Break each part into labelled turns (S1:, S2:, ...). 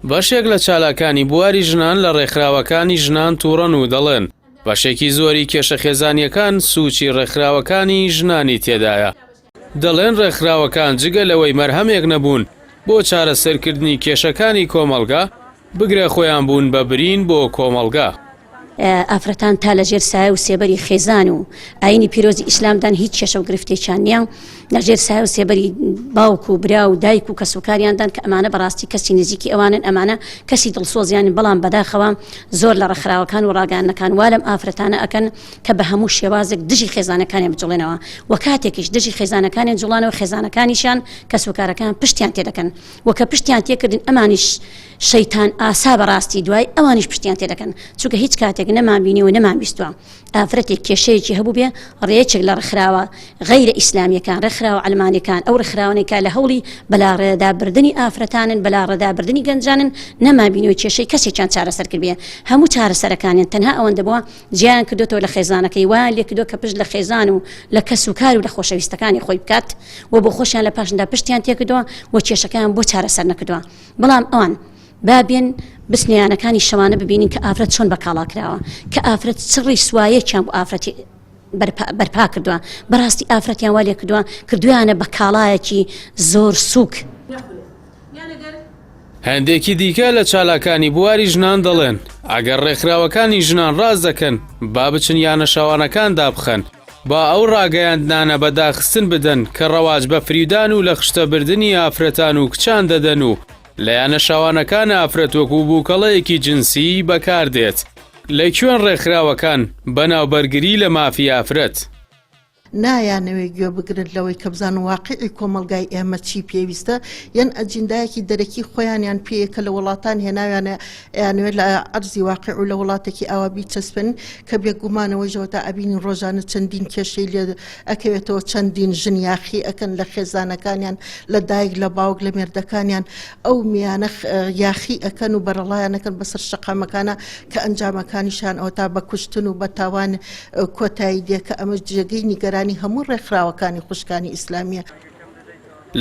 S1: بەشێک لە چالاکانی بواری ژنان لە ڕێکخراوەکانی ژنان تووڕەن و دەڵێن بەشێکی زۆری کێشە خێزانیەکان سووچی ڕێکخراوەکانی ژنانی تێدایە. دەڵێن ڕێکخراوەکان جگە لەوەی مەرهەمێک نەبوون بۆ چارەسەرکردنی کێشەکانی کۆمەڵگا بگرە خۆیان بوون بە برین بۆ کۆمەڵگا.
S2: ئافرەتان تا لەژێر سایە و سێبەری خێزان و ئاینی پیرۆزی ئیسلامدان هیچ کێشە و گرفتێکیان نییە لەژێر سایە و سێبەری باوک و برا و دایک و کەسوکاریاندان کە ئەمانە بەڕاستی کەسی نزیکی ئەوانن ئەمانە کەسی دڵسۆزیان بەڵام بەداخەوە زۆر لە ڕێکخراوەکان و ڕاگەیاندنەکان وا لەم ئافرەتانە ئەکەن کە بە هەموو شێوازێک دژی خێزانەکانیان بجوڵێنەوە و کاتێکیش دژی خێزانەکانیان جوڵانەوە خێزانەکانیشان کەسوکارەکان پشتیان تێدەکەن وکە پشتیان تێکردن ئەمانیش شەیتان ئاسا بەڕاستی دوای ئەوانیش پشتیان تێدەکەن چونکە هیچ کاتێک نەمانبینی و نەمان بیستووە ئافرەتێک کێشەیەکی هەبوو بێ ڕێیەکێک لە ڕێکخراوە غەیرە ئیسلامیەکان ڕێکخراوە ئەلمانیەکان ئەو ڕێکخراوانێکە لە هەوڵی بەلاڕێدابردنی ئافرەتانن بەلاڕێدابردنی گەنجانن نەمابینی و کێشەی کەسێکیان چارەسەر کرد بێ هەموو چارەسەرەکانیان تەنها ئەوەندە بووە جیان کردوتەوە لە خێزانەکەی وان لێ کردو کە پشت لە خێزان و لە کەس و کار و لە خۆشەویستەکانی خۆی بکات و بۆ خۆشیان لە پاشندا پشتیان تێکردووە و کێشەکان بۆ چارەسەر نەکردووە بەڵام ئەوان بابێن بسنیانەکانی شەوانە ببینین کە ئافرەت چۆن بەکاڵا کراوە کە ئافرەت چڕی سوایەکیان بۆ ئافرەتی بەرپا کردووە بەڕاستی ئافرەتیان وا لێ کردویانە بە کاڵایەکی زۆر سووک.
S1: هەندێکی دیکە لە چالاکانی بواری ژنان دەڵێن ئەگەر ڕێکخراوەکانی ژنان ڕاز دەکەن با بچن یانە شەوانەکان دابخەن با ئەو ڕاگەیاندانە بەداخستن بدەن کە ڕەواج بە فریودان و لە خشتەبردننی ئافرەتان و کچان دەدەن و لە یانە شەوانەکان ئافرەت وەکو بووکەڵەیەکی جنسی بەکاردێت لەکوێن ڕێکخراوەکان بەناوبەرگری لە مافی ئافرەت
S3: نایانەوەی گوێ بگرن لەوەی کە بزان واقعی کۆمەلگای ئێمە چی پێویستە یان ئەجندایەکی دەرەکی خۆیانیان پێیەکە لە وڵاتان هێناویانە یانوێت لە ئەرزی واقع و لە وڵاتێکی ئاوا بیچەسپن کە بێگومانەوەی ژەوەتا ئەبینی ڕۆژانە چەندین کێشەی لێ ئەکەوێتەوە چەندین ژن یاخی ئەکەن لە خێزانەکانیان لە دایک لە باوک لە مێردەکانیان ئەو میانە یاخی ئەکەن و بەرەڵایانەکەن بەسەر شەقامەکانە کە ئەنجامەکانیشان ئەو تا بە کوشتن و بە تاوان کۆتایی دێکە ئەمە جێگەی نیگەرانی هەموو ڕێکخراوەکانی خوشکانی ئیسلامیە.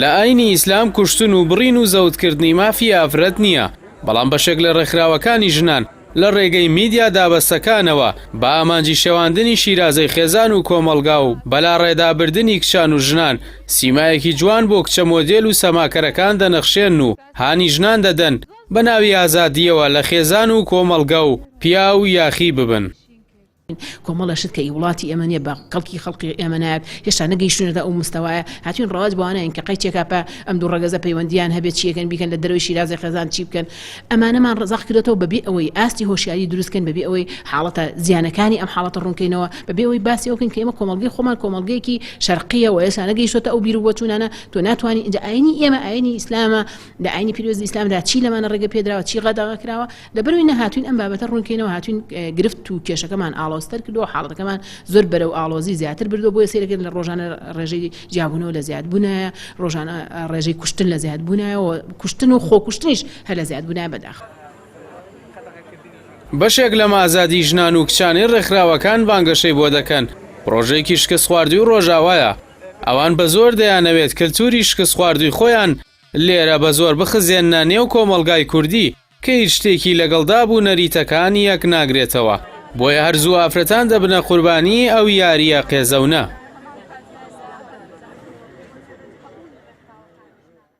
S1: لە ئاینی ئیسلام کوشتن و بڕین و زەوتکردنی مافی ئافرەت نییە بەڵام بەشێک لە ڕێکخراوەکانی ژنان لە ڕێگەی میدیا دابەستەکانەوە بە ئامانجی شێواندنی شیرازەی خێزان و کۆمەڵگا و بەلا ڕێدابردننی کچان و ژنان سیمایەکی جوان بۆ کچە مۆدێل و سەماکەرەکان دەنەخشێن و هانی ژنان دەدەن بە ناوی ئازادیەوە لە خێزان و کۆمەڵگا و پیا و یاخی ببن.
S4: کۆمەڵەشت کە وڵاتی ئێمە نیە بە کەڵکی خەڵقی ئێمە نایەت هێشتا نەگەیشتونەدا ئەو مستەوایە هاتوین ڕاوات بوانەین کە قەیتێکاپە ئەم دوو ڕەگەزە پەیوەندیان هەبێت چیەکەن بیکەن لە دەروی شیرازی خێزان چی بکەن ئەمانەمان ڕزاق کردێتەوە بەبێ ئەوەی ئاستی هۆشیاری دروستکەن بەبێ ئەوەی حاڵەتە زیانەکانی ئەم حاڵەتە ڕوونکەینەوە بەبێ ئەوەی باسی ئەوکەن کە ئێمە کۆمەڵگەی خۆمان کۆمەڵگەیەکی شەرقیە و ئێستا نەگەیشتۆتە ئەو بیر و بۆچوونانە تۆ ناتوانانی اینجا ئاینی ئێمە ئاینی ئیسلامە لە ئاینی پیرۆزی ئیسلامدا چی لەمانە ڕێگە پێدراوە چی غەداغا کراوە لەبەرەوەی نەهاتوین ئەم بابەتە ڕوونکەینەوە هاتوین گرفت و کێشەکەمان ئاڵۆزتر کردو حاڵەتەکەمان زۆر بەرەو ئاڵۆزی زیاتر بردو بۆ سیرەکە لە ڕۆژانە ڕێژەی جیاببوونەوە لە زیاد بوونایە ڕۆژانە ڕێژەی کوشتن لە زیاد بوونایەوە کوشتن و خۆکوشتنیش هە لە زیاد بوونایە بەداخەوە.
S1: بەشێک لە ئازادی ژنان و کچانی ڕێکخراوەکان بانگەشەی بۆ دەکەن ڕۆژێکی شکست خواردوی و ڕۆژاوایە ئەوان بە زۆر دەیانەوێت کللتوری شکست خواردوی خۆیان لێرە بە زۆر بخزێنە نێو کۆمەڵگای کوردی کە هیچ شتێکی لەگەڵدا بوو نەریتەکانی یەک ناگرێتەوە بۆیە هەرزوو ئافرەتان دەبنە قوربانی ئەو یاریە قێزەونە.